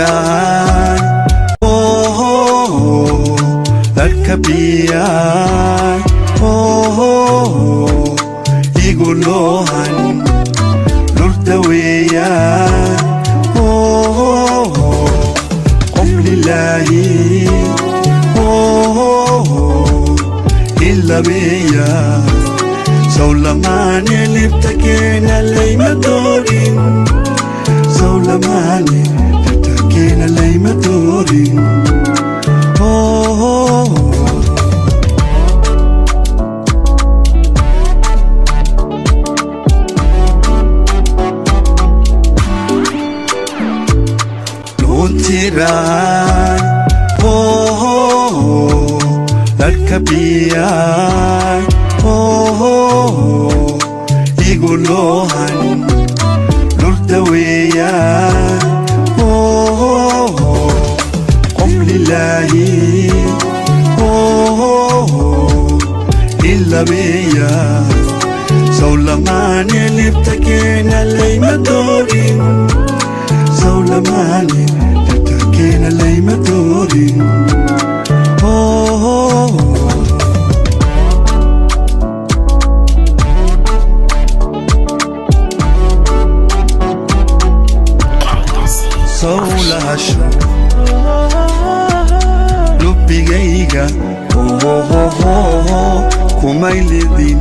jiraan dadka biyaan igu loohan dhulta weeyaan qof lilaahi ila weeyaan sawlamaane libta keena layma doorin sawlamaane libta keena layma doorin jiraan dadka biyaan igu loohan dhulta weeyaan qof lilaahi ila weeyaan sawlamaane libta keena layma doorin sawlamaane كينا layma doorin sawlahasho lubbigayga kumaylidin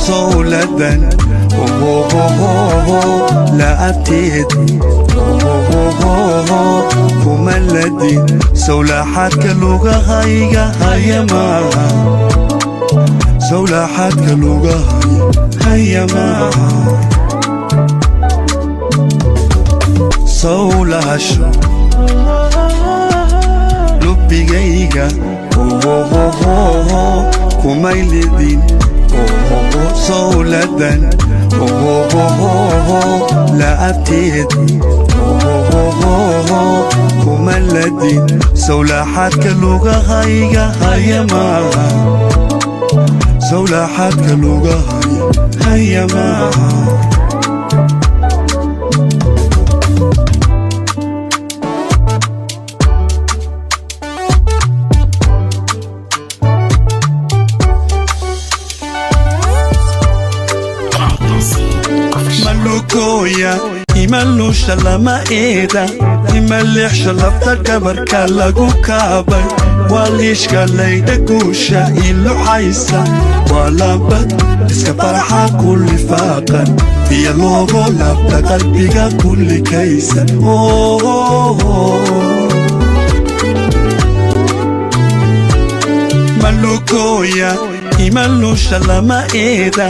sawladan la'abteed kuma ladin sawlaxaadka lugahayga haya maaha sawlaxaadka lugahaya haya maaha sawlahasho lubbigayga kumaylidin sawladan la'abteed kuma ladin sawlaxaadka lugahayga haya maaha sawlaxaadka lugahaya haya maaha malukoya imalusha lama eeda imalixsha lafta gabarka lagu kaabay waa liishka layda guusha iluxaysa waa labad iska farxa kulli faaqan iyo loogo labta qalbiga kulli kaysan malukoya imalusha lama eeda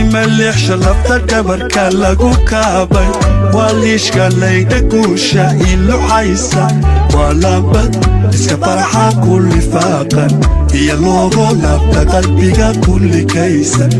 imalixsha lafta gabarka lagu kaabay waa liishka layda guusha iluxaysa waa labad iska farxa kulli faaqan iyo loogo labta qalbiga kulli kaysan